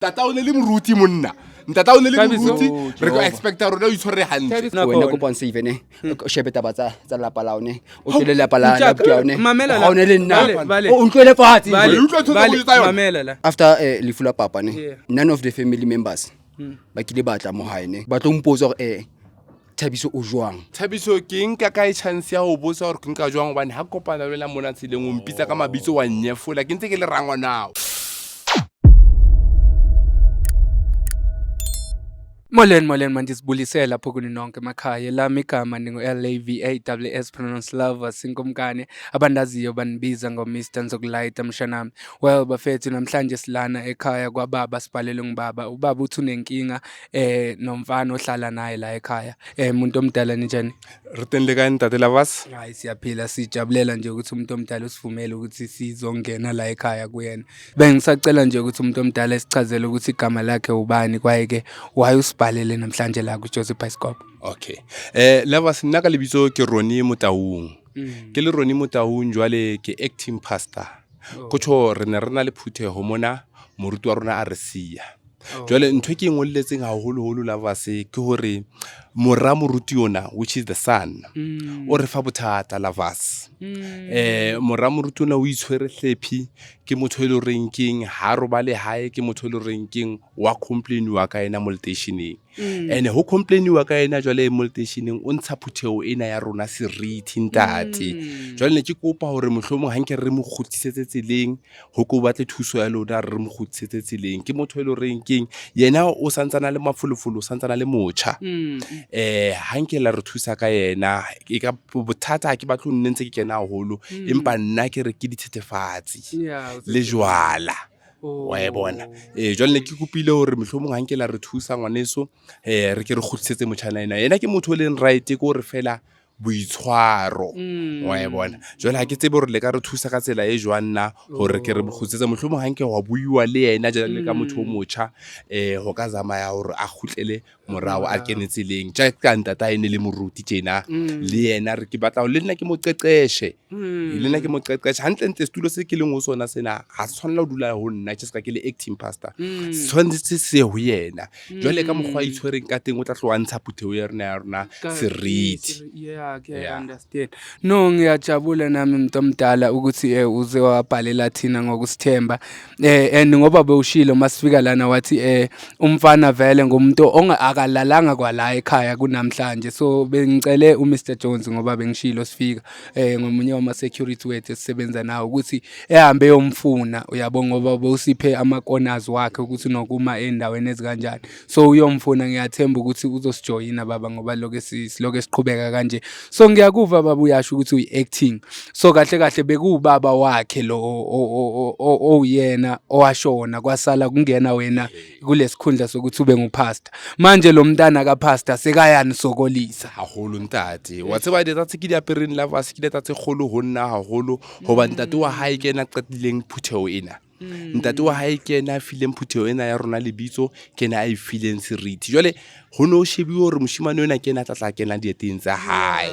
Tata o ne le moruti monna. Ntata o ne le moruti. Re go expecta rona o itshware hantle. Wena go bonse ivene. Shebe taba tsa lapa la one. O tlele lapa la pione. Mamela le nna. Vale. O ntlwele fatshe. After lefu la papa ne. None of the family members ba kile batla mo haene. Ba tlo mpotsa gore Thabiso o jwang. Thabiso ke nka ka chance ya ho botsa gore ke nka jwang hobane ha kopana le la mona tseleng o mpitsa ka mabitso wa nyefola ke ntse ke le rangwa nao. Molen mandisibulisela lapho kuni nonke emakhaya lami igama ningu LAVAWS pronounce lover sinkomkane abandaziyo banibiza ngo Mr Nzokulayita mshanami. Well bafethu namhlanje silana ekhaya kwababa sibhalele ngibaba. Ubaba uthi unenkinga nomfana ohlala naye la ekhaya. Umuntu omdala njani? Ritenle ka ntate Lavas? Hayi siyaphila sijabulela nje ukuthi umuntu omdala usivumele ukuthi sizongena la ekhaya kuyena. Bengisacela nje ukuthi umuntu omdala esichazele ukuthi igama lakhe ubani kwaye ke why balele namhlanje la ku Joseph Bioscope. Okay. Lavas nna ka lebitso ke Ronnie Motaung. Ke le Ronnie Motaung jwale ke acting pastor. Kotho re ne rena le phutheho mona moruti wa rona a re sia. Jwale ntwe ke ngolletseng haholo Lavas ke hore mora moruti yona which is the son o re fa bothata Lavas. Mora moruti yona o itshwere hlephi ke motho le ranking ha robale hae ke motho le ranking wa complain wa ka ena multitioning and ho complain wa ka ena jwale multitioning o ntsha phutheo ena ya rona seriti ntate jwale ne ke kopa hore mohlomong hanke re mo khutsitsetse tseleng ho ko batle thuso ya lona re mo khutsitsetse tseleng ke motho le ranking yena o santsana le mafulufulu santsana le mocha hanke la re thusa ka yena ke ka bothata ke batlo nne ntse ke kena haholo empa nna ke re ke dithethefatsi le jwala wa e bona jwale ne ke kopile hore mohlomong hanke la re thusa ngwaneso re ke re khutsetse motjhana yena ke motho le right ke gore fela boitshwaro wa e bona jwale ha ke tsebe hore le ka re thusa ka tsela e jwanna hore ke re bokhutsetse mohlomong hanke wa buiwa le yena jale ka motho o motsha ho ka zamaya hore a khutlele morao a kenetseleng ja ka ntata ene le moruti tjena le yena re ke batla le nna ke mo qeqeshe le nna ke mo qeqeshe hantle stulo se ke leng ho sona sena ha se tshwanela ho dula ho nna just ka ke le acting pastor tshwanetse se ho yena jwale ka mogwa itshwereng ka teng o tla tlo ntsha phutheo ya rona seriti okay understand no ngiyajabula nami umuntu omdala ukuthi uze wabhalela thina ngokusithemba and ngoba bewushilo masifika lana wathi umfana vele ngomuntu akalalanga kwala ekhaya kunamhlanje so bengicele uMr Jones ngoba bengishilo sifika ngomunye wama security wethu esisebenza nawo ukuthi ehambe yomfuna uyabonga ngoba bowusiphe amakonazi wakhe ukuthi nokuma endaweni ezikanjani so uyomfuna ngiyathemba ukuthi uzosijoyina baba ngoba lokho siqhubeka kanje so ngiyakuva baba uyasho ukuthi uyi-acting so kahle bekubaba wakhe lo oyena owashona kwasala kungena wena kulesikhundla sokuthi ube ngupastor manje lo mntana kaPastor sekayani sokolisa haholo ntate wa tseba ditsa tse ke di apereng Lavas ke ditsa tse kgolo ho nna haholo hoba ntate wa hae ke ena qatileng phutheo ena ntate wa hae ke ena fileng phutheo ena ya rona lebitso ke ena a fileng seriti jwale ho no shebiwe hore moshimane yona ke ena tlatla kena dieteng tsa hae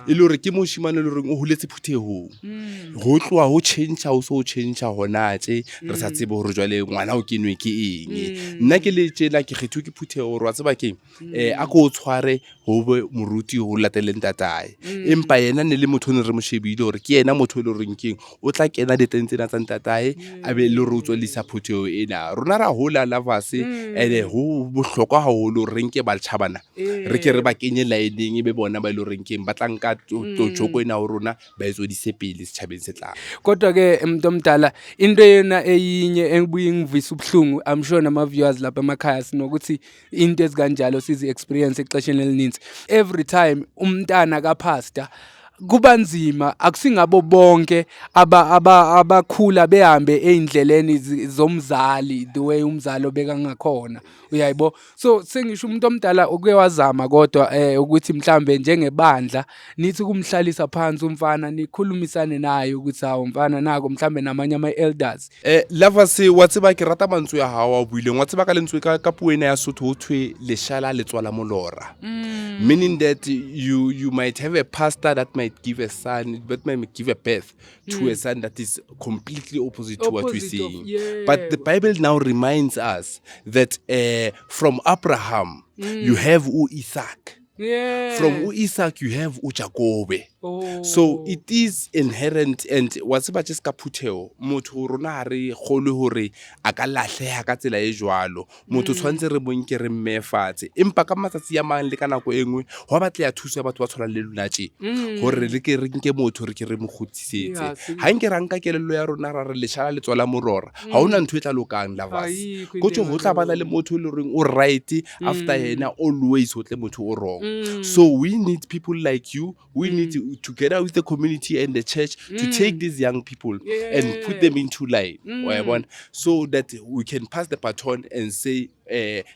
e le hore ke moshimane le reng o huletse phuthehong ho tloa ho change o so change hona tse re sa tsebe hore jwale ngwana o kenwe ke eng nna ke le tjela ke kgetho ke phutheo hore wa tseba keng a ko tshware ho be moruti ho lateleng tatae empa yena ne le motho ne re mo shebile hore ke yena motho le reng keng o tla kena dieteng tsena tsa tatae a be le re o tswelisa phutheo ena rona ra hola Lavas ene ho bohlokwa haholo re nke ba tjhabana re ke re ba kenye laeneng e be bona ba ile reng keng ba tla nka tjoko ena ho rona ba etsodise pele sithabeng se tlang kodwa ke umuntu omdala into yena eyinye engibuye ngivisa ubhlungu I'm sure nama viewers lapha emakhaya sinokuthi into ezikanjalo sizi experience exesheni elininzi every time umntana kaPastor kubanzima akusingabo bonke abakhula behambe eindleleni zomzali the way umzalo beka ngakhona uyayibo so sengisho umuntu omdala ukuyewazama kodwa ukuthi mhlambe njengebandla nithi kumhlalisa phansi umfana nikhulumisane naye ukuthi hawo mfana nako mhlambe namanye ama elders Lavas wa tseba ke rata mantswe ya hawa o buile wa tseba ka lentswe ka puena ya Sotho ho thwe leshala le tswala molora meaning that you might have a pastor that might might give a son, that might give a birth to a son that is completely opposite to what we're Opposite of- seeing. yeah. But the Bible now reminds us that from Abraham, you have Isaac. Yeah. From Isaac, you have Jacob. Oh. So it is inherent, and what's about just kaputeo motho rona re kholo hore a ka lahleha ka tsela e jwalo motho tshwantse re bonke re mmefatse empa ka matsatsi ya mang le ka nako engwe ho batla ya thuso ya batho ba tshwana le lona tje hore re ke re nke motho re ke re mo khutsisetse ha nke ranka kelello ya rona ra re leshala le tswala morora ha hona ntho e tla lokang lovers go tlo ho tla bana le motho le reng o right after yena always ho tle motho o wrong. So we need people like you, we need to together with the community and the church to take these young people and put them into line so that we can pass the baton and say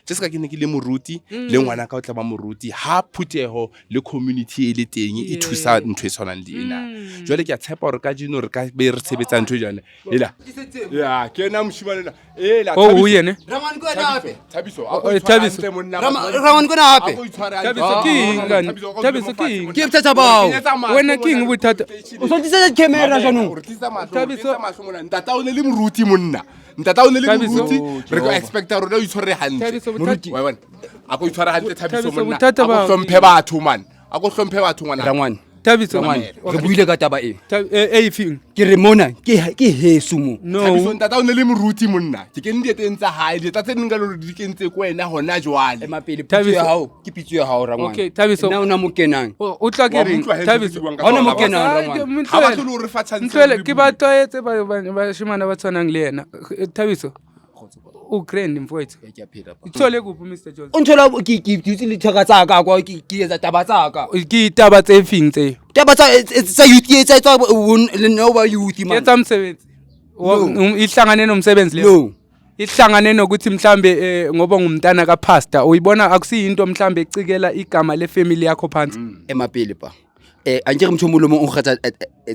just ka ke ne ke le moruti le ngwana ka o tla ba moruti ha phuteho le community e le teng e thusa ntwe tshwanang le ena jwale ke a tshepa hore ka jino re ka be re sebetsa ntwe jana ela ya ke na moshimane ela Oh, yene. Ramani ko ena hape Thabiso Thabiso. Ramani ko ena hape Thabiso ke eng ngane? Thabiso ke eng? ke bothata bao Wena ke eng bothata? o sontisa camera jaanong Thabiso. ntata o ne le moruti monna ntata o ne le Thabiso. moruti re go expecta rona o itshware hantle Thabiso, bothata- wa bona a go itshwara hantle Thabiso Thabiso, monna bothata a go ba- hlomphe batho man a go hlomphe batho ngwana rangwane Thabiso. re buile ka taba e Efeng? ke re mona ke hesu mo Thabiso No. ntata o ne le moruti monna ke ke ndi teng tsa hae di tsa tse nka lo di kentse ko wena hona jwale emapele Thabiso. pitso ya hao ke pitso ya hao rangwane Okay, Thabiso. nna o na mo kenang O tla ke reng? Thabiso. Ha ona mo kenang rangwane ha ba tlhole o re fa chance Ntlwele ke ba tlwaetse ba shimana ba tshwanang le yena. Thabiso. O grand mfowethu. ke a phela pa Ithole kuphi Mr Jones? o nthola ke dutse le thaka tsa ka kwa ke etsa taba tsa ka Ke taba tse feng tse? taba tsa youth ke etsa le no ba youth man Yetsa umsebenzi. Ihlangane nomsebenzi le. no Ihlangane nokuthi mhlambe ngoba ngumntana ka pastor uyibona akusiyinto mhlambe ecikela igama le family yakho phansi. emapele pa anje re motho mo o kgatsa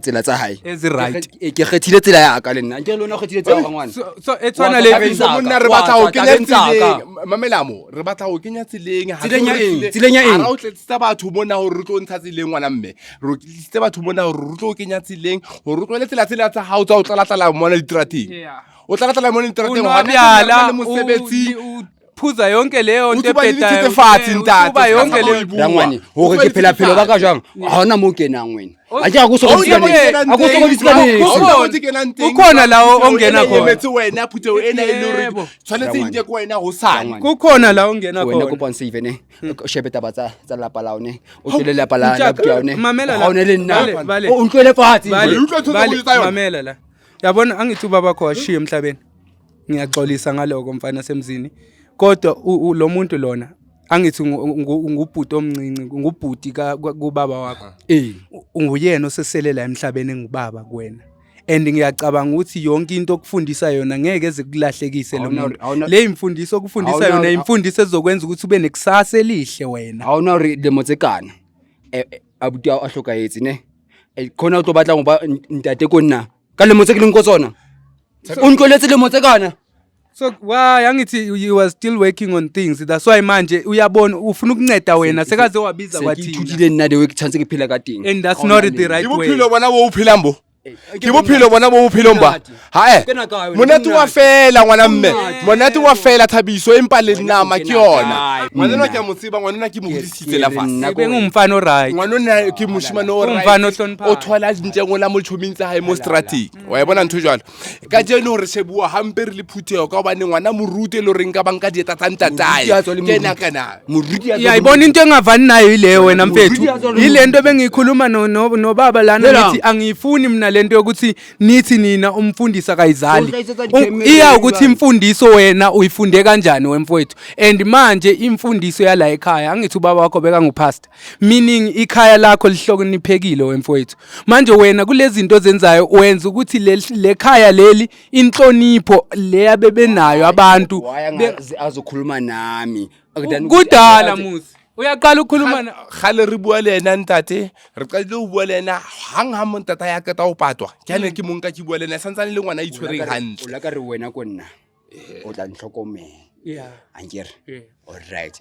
tsela tsa hae Is it right? ke kgethile tsela ya ka le nna anje le ona o kgethile tsela ya ngwana So etshwana le Thabiso, monna re batla ho kenya tseleng mamelamo re batla ho kenya tseleng ha Tseleng ya eng? Tseleng ya eng? ha o tletsa batho mona hore re tlo ntsha tseleng ngwana mme re tletse batho mona hore re tlo kenya tseleng hore re tlo le tsela tsa hao tsa o tla mona ditrateng o tla mona ditrateng Unwabyala le mosebetsi uphuza yonke leyo nto Uthi ba ebhedayo. dithethefatsi, ntate, Uba yonke seka leyo. sa rangwane hore ke phela phelo ba ka jwang ha ona mo kenang wena anje a go so Oh, go yeah, tsika yeah, a go so go tsika yeah. Kukhona la ongena khona. emetse wena phuteo ena e le hore Yebo. tshwanetse e nke ko wena hosane Kukhona la ongena wena khona. ko pon save ne o shebe taba tsa lapa la one o tlele lapa la Mtshaka, la one mamela la. ha ona le nna Vale, vale. o ntlwele fatshe Vale, utlwa ntho tse vale, o tsa yona. mamela la. Yabona angithi ubaba bakho washiya emhlabeni. Ngiyaxolisa ngaloko mfana semzini. Kodwa lo muntu lona angithi ngubhuti omncinci ngubhuti kubaba wakho. Unguyena oseselela emhlabeni engubaba kuwena. And ngiyacabanga ukuthi yonke into okufundisa yona ngeke eze kulahlekise lo muntu. Le imfundiso okufundisa yona imfundiso ezokwenza ukuthi ube nekusasa elihle wena. ha ona re le motsekana abuti a hlokahetse ne khona o tlo batla go ba ntate ko nna ka le motse ke leng ko tsona o ntloletse le motsekana So why angithi you were still working on things, that's why manje uyabona ufuna ukunceda wena sekaze wabiza ke kwathina, ithutile nna de we ke tshantse ke phela ka teng and that's not the right way. bophelo bona bo phela mbo ke bophelo bona bo bophelo mba ha monate wa fela ngwana mme monate wa fela Thabiso empa le nama ke yona ngwana ke mo tseba ngwana ke mo hodisitse la fase Ibe ngumfana right. ngwana ke moshimane o Umfana right ohloniphayo. o thola dintsengo la molchomin tsa hae mo strategy wa e bona ntho jwalo ka jeno re shebua hampe re le phuteo ka hobane ngwana morute le reng ka banka dieta tsa ntatae kena kana moruti Ya ibona into engavani nayo ile wena mfethu. Ile nto bengikhuluma no baba lana ngithi angifuni mina lento yokuthi nithi nina umfundisa kayizali. Iya ukuthi imfundiso wena uyifunde kanjani wemfowethu. And manje imfundiso yala ekhaya angithi ubaba wakho beka ngupastor. Meaning ikhaya lakho lihlokoniphekile wemfowethu. Manje wena kulezi zinto zenzayo wenza ukuthi le khaya leli inhlonipho leya bebenayo abantu. azokhuluma nami Kudala musi. Uyaqala ukukhuluma na khale re bua le yena ntate re qadile ho bua le yena hang ha montata ya ka ta o patwa ke ane ke monka ke bua le yena santsane le ngwana a itshwereng hantle o la ka re wena ko nna o tla ntlhokomela ankere Yeah. alright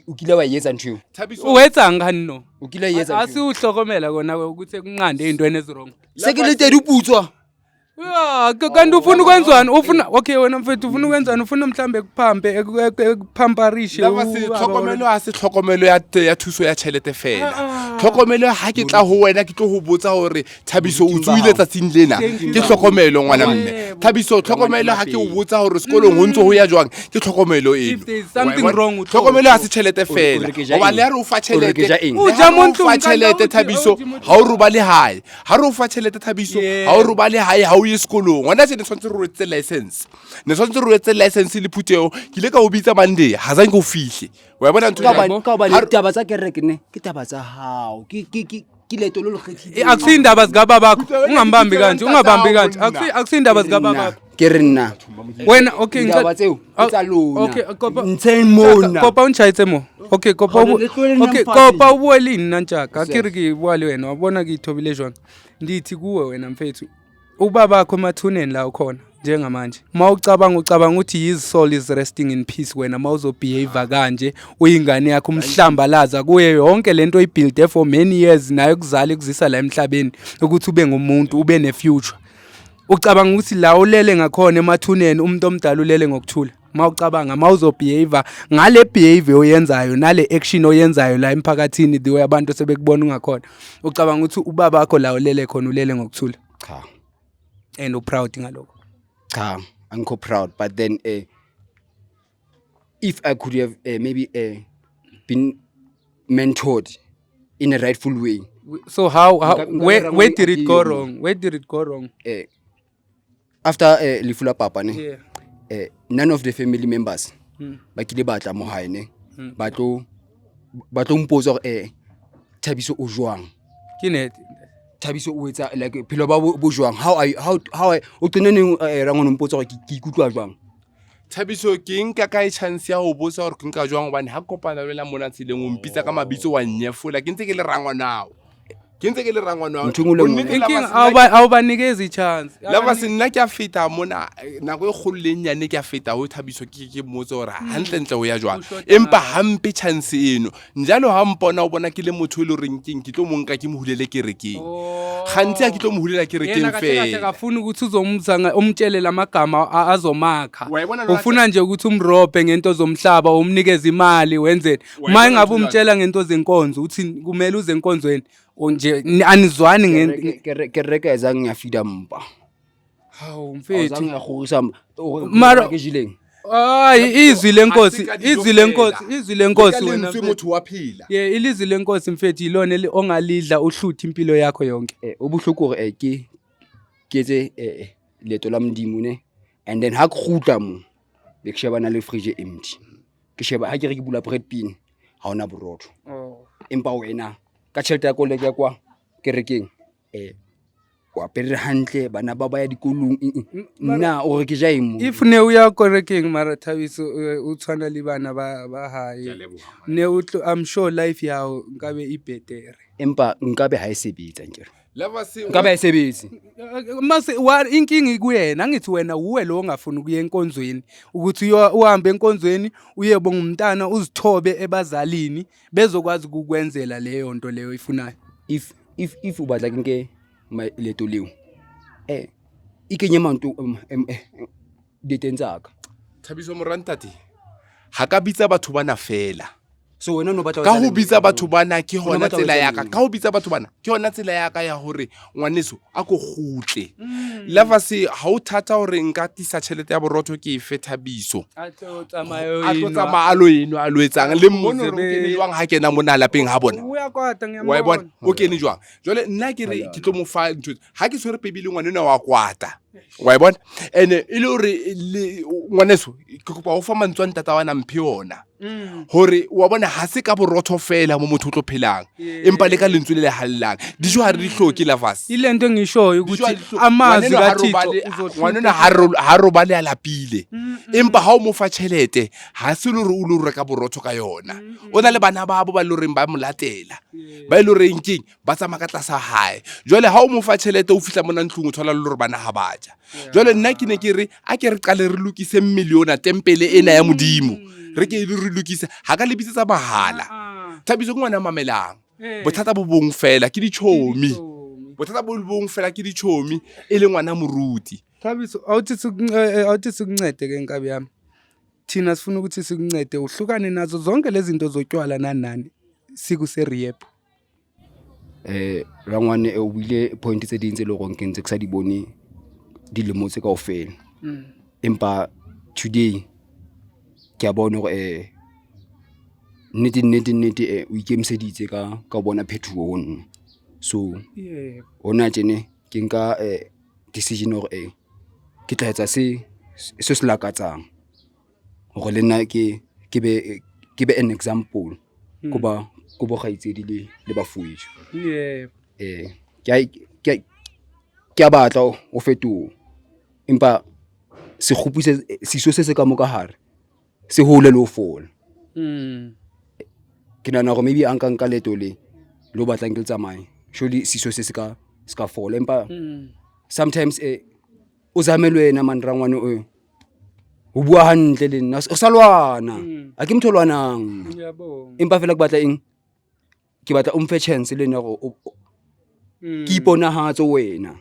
o kile wa etsa ntho eo Thabiso, o etsang ngani no o kile wa etsa asi uhlokomela kona ukuthi kunqande izintweni ezirong se ke le tedi uputswa ya kanti ufuna ukwenzani ufuna okay wena mfethu ufuna ukwenzani ufuna mhlambe kuphampe ekupamparishe Lavasi, tlhokomelo ha se tlhokomelo ya thuso ya tjhelete fela. Tlhokomelo ha ke tla ho wena ke tlo ho botsa hore Thabiso o tsuile tsatsing lena ke tlhokomelo ngwana mme. Thabiso tlhokomelo ha ke o botsa hore sekolong ho ntse ho ya jwang ke tlhokomelo eno. If there is something wrong with tlhokomelo ha se tjhelete fela. Hoba le re o fa tjhelete. O ja mo ntlong, fa tjhelete Thabiso ha o roba le hae. Ha re o fa tjhelete Thabiso ha o roba le hae ha o ye sekolong. Ngwana se ne tshwantse re o etse license. Ne tshwantse re o etse license le phuteo ke ile ka o bitsa Monday ha za nke o fihle. Wa bona ntho ka ba le taba tsa kereke ne ke taba tsa hao ke leto lo kgethile akusindaba zikaba bakho ungambambi kanje ungabambi kanje akusindaba zikaba bakho ke re nna wena okay taba tseo tsa lona okay kopa ntse mona kopa unchayitse mo okay kopa okay kopa ubuelini nantshaka akiri ke bua le wena wabona ke ithobile jwang ndithi kuwe wena mfethu ubaba bakho emathuneni la ukhona njengamanje mawucabanga ukuthi his soul is resting in peace wena mawuzobehave kanje uyingane yakho umhlambalaza kuye yonke lento oyibuild for many years nayo kuzala ekuzisa la emhlabeni ukuthi ube ngumuntu ube ne future ucabanga ukuthi la ulele ngakhona emathuneni umuntu omdala ulele ngokuthula mawucabanga mawuzobehave ngale behavior oyenzayo nale action oyenzayo la emphakathini the way abantu sebekubona ungakhona ucabanga ukuthi ubaba wakho la ulele khona ulele ngokuthula cha and uproud ngalokho cha angikho proud but then if I could have maybe been mentored in a rightful way so how where did it go wrong after lifula papa ne yeah none of the family members ba kile batla mo hae ne ba tlo mpotsa gore Thabiso o jwang ke net Thabiso o etsa like phelo ba bo jwang how o tseneng rangwana mpotsa gore ke ikutlwa jwang Thabiso ke nka ka chance ya ho botsa hore ke nka jwang hobane ha kopana le la mona tseleng o mpitsa ka mabitso wa nyefola ke ntse ke le rangwanao au ba nikeza i-chance lava se nna ke a feta mona nako e kgolo le nyane ke a feta ho Thabiso ke motse hore hantle ntle ho ya jwang empa hampe chance eno njalo ha mpona o bona ke le motho le reng ke tlo monka ke mohulele kerekeng gantsi a ke tlo mohulela kerekeng fela akafuni ukuthi uzomzanga umtshelela amagama azomakha ufuna nje ukuthi umrobhe ngento zomhlaba umnikeze imali wenzeni uma engabe umtshela ngento zenkonzo uthi kumele uze enkonzweni nje anizwani kereke ezange ngiyafida mpa hawu mfethu azange ngiyagurisa mara ke jileng izwi lenkosi wena mfethu waphila ilizwi lenkosi mfethu yilona ongalidla uhlutha impilo yakho yonke obuhloko gore ke etse leto la modimo ne and then ha ke khutla mo be ke shebana le fridge empty ke sheba ha ke re ke bula bread pin ha ona borotho empa wena ka tšhelete ya koleke ya kwa kerekeng wa pere hantle bana ba ba ya dikolong nna o re ke ja emo if ne o ya kerekeng mara Thabiso o tshwana le bana ba hae ne I'm sure life yao nkabe e betere empa nkabe ha e sebetsa nkere lava se nkabe ha e sebetsi mase wa inkingi kuyena angithi wena uwe lo ongafuna ukuya enkonzweni ukuthi uhambe enkonzweni uyebo ngumntana uzithobe ebazalini bezokwazi ukukwenzela leyo nto leyo ifunayo if ubatla ke leto leo ikenye mantu detentsaka Thabiso morantati ha ka bitsa batho bana fela so wena no batla ka ho bitsa batho bana ke hona tsela ya ka ho bitsa batho bana ke hona tsela ya ka ya hore ngwaneso a go gutle lava se ha o thata hore nka tisa tšhelete ya borotho ke e fe Thabiso a tlo tsamaya alo eno a lo etsang le mmono re ke jwang ha kena mona lapeng ha bona o ya kwata wa bona o kene jwang jole nna ke re ke tlo mo fa ntho ha ke swere pebile ngwanena wa kwata wa bona ene ile hore ngwaneso ke kopa o fa mantswa ntata wana mphe ona hore wa bona ha se ka borotho fela mo motho o tlo phelang empa le ka lentswe le hallang dijo ha re di hloke lavas ile nto ngishoyo ukuthi amazwi kaThixo ngwanena ha roba le alapile empa ha o mo fa tšhelete ha se le re o lo reka borotho ka yona o na le bana ba bo ba lo reng ba molatela ba ile reng king ba tsama ka tlasa hae jole ha o mo fa tšhelete o fihla mona ntlung o thola le re bana ha bae phethagatša jwale nna ke ne ke re a ke re qale re lokise milliona tempele ena ya modimo re ke re lokise ha ka lebitsetsa mahala Thabiso ke ngwana mamelang bothata bo bong fela ke ditšhomi bothata bo bong fela ke ditšhomi e le ngwana moruti Thabiso awuthi sikuncede ke nkabi yami thina sifuna ukuthi sikuncede uhlukane nazo zonke lezi zinto zotywala nani sikuse-rehab rangwane o buile point tse ding tse le gore ke ntse ke sa di bone dilemo tse kaofela empa today ke a bona gore nnete o ikemiseditse ka bona phethoho ho nna so hona tjene ke nka decision gore ke tla etsa se lakatsang gore le nna ke be an example ko bo gaitsedi le bafuetso ke a batla o fetoha empa se khupise siso se ka moka hare se hole le o fola ke nana go maybe anka leto le lo batlang ke tsamaye surely siso se ska fola empa sometimes o zamelwe wena man rangwane o bua hantle le nna o sa lwana a ke mtholwanang empa fela ke batla eng ke batla o mfe chance le nna go ke iponahatse wena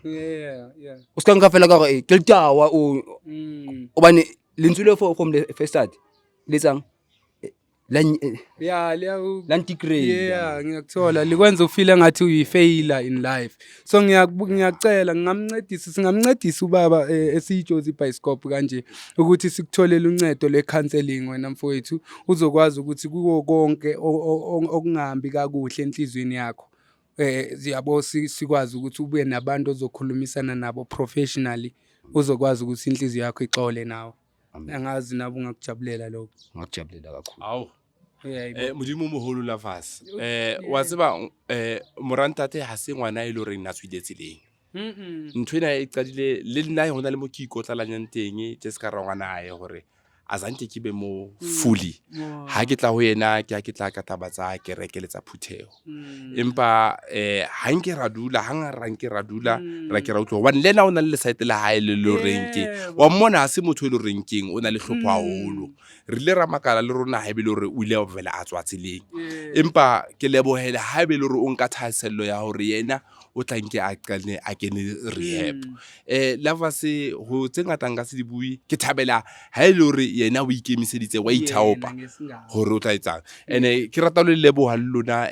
o ska nka fela ka gore ke letawa o bane lentswe le from the first start le tsang yeah ngiyakuthola likwenza ufile ngathi uyifailure in life so ngiyacela singamncedisa ubaba esijozi bioscope kanje ukuthi sikutholele uncedo le-counseling wena mfowethu uzokwazi ukuthi kuwo konke okungahambi kakuhle enhlizweni yakho ziyabo sikwazi ukuthi ube nabantu ozokhulumisana nabo professionally uzokwazi ukuthi inhliziyo yakho ixole nawe angazi nabo ungakujabulela lokho ngakujabulela kakhulu awu modimo o moholo Lovers wa tseba morantate ha se ngwana e le re nna tswile tseleng ntho ena e qadile le nna hona le mo ke ikotlalanyang teng tse se ka ra ngwana ae gore azanke ke be mo fully ha ke tla ho yena ke tla ka tabatsa ke rekeletsa phutheho empa ha nke ra dula hanga ranke ra dula ra ke ra utlwa hobane lena o na le site la hae le lo renke wa mmona ha se motho e le renkeng o na le hlopho haholo re le ramakala le rona ha e be le hore o ile o vela a tswa tseleng empa ke lebohela ha e be le hore o nka thasello ya hore yena o tlanke a qale a kene rehab Lovers ho tsengata nga se di bui ke thabela ha e le hore yena o ikemiseditse wa ithaopa hore o tla etsang ene ke rata le leboha le lona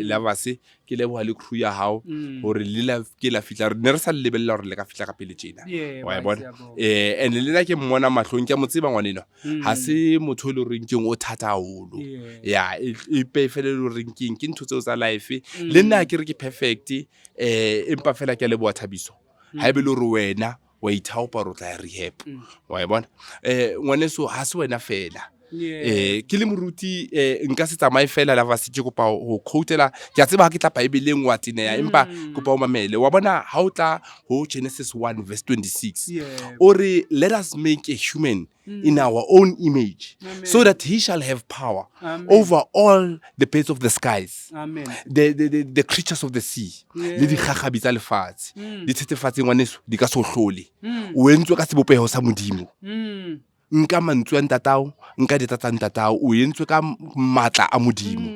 Lovers ke leboha le crew ya hao hore ke la fitla re ne re sa lebella hore le ka fitla ka pele tjena wa bona ene le nna ke mmona mahlong ke mo tseba ngwaneno ha se motho le renkeng o thata haholo ya e pefele le renkeng ke ntho tseo tsa life le nna ke re ke perfect empa fela ke leboha Thabiso ha e be le hore wena wa ithaopa ro tla rehab wa bona ngwaneso ha se wena fela ke le moruti nka se tsamaye fela Lovers ke kopa ho quotela ke a tseba ha ke tla Bibeleng wa tineya empa kopa o mamele wa bona ha o tla ho Genesis 1:26 ore let us make a human in our own image so that he shall have power over all the birds of the skies the creatures of the sea le di gagabi tsa lefatshe di thetefatse ngwaneso di ka so hlole o entswe ka sebopeho sa modimo nka mantswe a ntatao nka ditata ntatao o entswe ka matla a modimo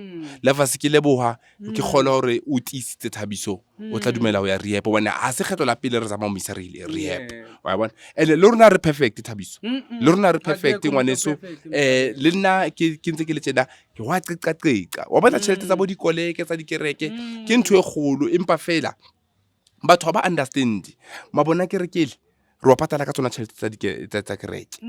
Lovers ke leboha ke kgola hore o tisitse Thabiso o tla dumela ho ya rehab bona ha se kgetho la pele re zama mo isa rehab wa bona le rona re perfect Thabiso le rona re perfect ngwaneso le nna ke ntse ke le tjena ke wa qiqa wa bona tšhelete tsa bo dikoleke tsa dikereke ke ntho e kgolo empa fela batho ba understand mabona ke rekele re wa patala ka tsona tšhelete tsa kereke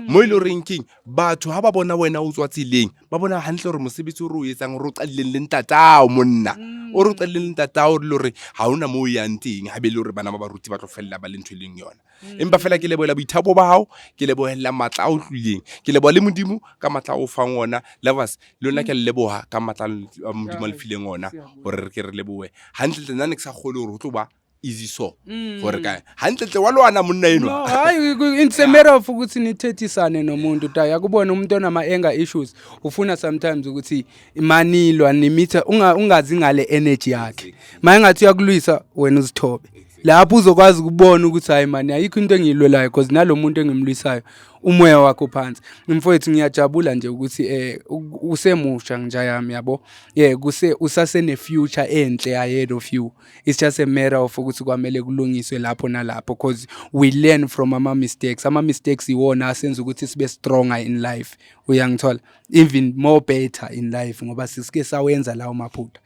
mo ile ranking batho ha ba bona wena o tswa tsileng ba bona hantle hore mosebetsi o re o etsang re o qalileng le ntatao monna o re o qalileng le ntatao re le hore ha hona mo yang teng ha be le hore bana ba baruti ba tlo fella ba le ntho leng yona empa fela ke lebohela boithabo ba hao ke lebohela matla a o tlileng ke leboha le modimo ka matla o fang ona Lovers le lona ke leboha ka matla a modimo le fileng ona hore re ke re lebohe hantle nna ne ke sa khole hore ho tlo ba easy so gore ka hantle wa lwana monna eno hayi it's a matter of ukuthi nithethisane nomuntu ta yakubona umuntu onama anger issues ufuna sometimes ukuthi imanilwa nimitha ungazi ngale energy yakhe mayengathi uyakulwisa wena uzithobe lapho uzokwazi ukubona ukuthi hayi mani ayikho into engiyilwelayo because nalo muntu engimlwisayo umoya wakho phansi. Mfowethu ngiyajabula nje ukuthi usemusha nje yami yabo. Usasene future enhle ahead of you. It's just a matter of ukuthi kwamele kulungiswe lapho nalapho because we learn from ama mistakes. Ama mistakes iwona asenza ukuthi sibe stronger in life. Uyangithola? Even more better in life ngoba sisike sawenza lawo maphutha.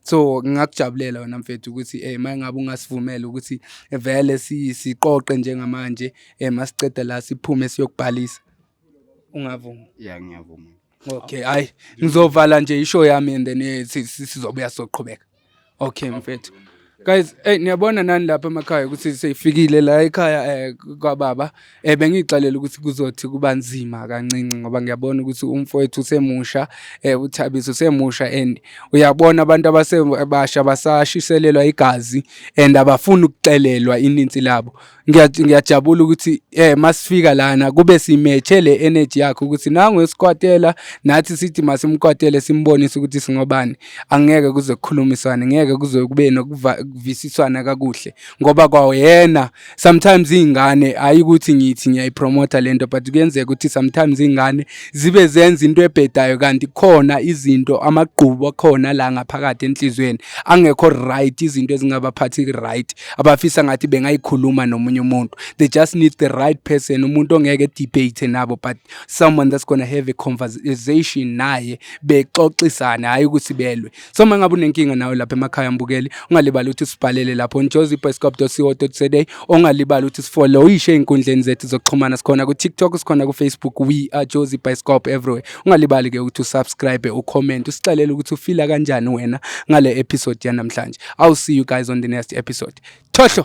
So ngingakujabulela wena mfethu ukuthi mangabe ungasivumela ukuthi vele siqoqe njengamanje masiceda la siphume siyokubhalisa. Ungavuma? Yeah, ngiyavuma. Okay, hayi ngizovala nje ishow yami and then sizobuya soqhubeka. Okay mfethu. Guys, niyabona nani lapha emakhaya ukuthi seyifikile la ekhaya kwababa. Bengixalela ukuthi kuzothi kuba nzima kancinci ngoba ngiyabona ukuthi umfowethu usemusha, uThabiso usemusha and uyabona abantu abasebasha basashiselelwa igazi and abafuna ukuxelelwa ininzi labo. Ngiyajabula ukuthi masifika lana kube simethe le energy yakho ukuthi nangu esikwatela nathi sithi masimkwatele simbonise ukuthi singobani. Angeke kuze kukhulumiswane, ngeke kuze kube nokuvisiswana kakuhle ngoba kwayena sometimes izingane ayikuthi ngithi ngiyayipromote lento but kuyenzeka ukuthi sometimes izingane zibe zenza into ebhedayo kanti khona izinto amagqubu khona la ngaphakathi enhlizweni angekho right, izinto ezingabaphathi right abafisa ngathi bengayikhuluma nomunye umuntu. They just need the right person, umuntu ongeke debate nabo but someone that's going to have a conversation naye bexoxisana hayi ukuthi belwe. So mangabe unenkinga nawe lapha emakhaya mbukeli ungalibali ukuthi sibhalele lapho on josiebioscope.co.za. Ungalibali ukuthi sifollow inkundleni zethu zokuxhumana, sikhona ku TikTok, sikhona ku Facebook, we are Josie Bioscope everywhere. Ungalibali ke ukuthi usubscribe, ucomment, usixelele ukuthi ufila kanjani wena ngale episode yanamhlanje. I'll see you guys on the next episode. Thohlo.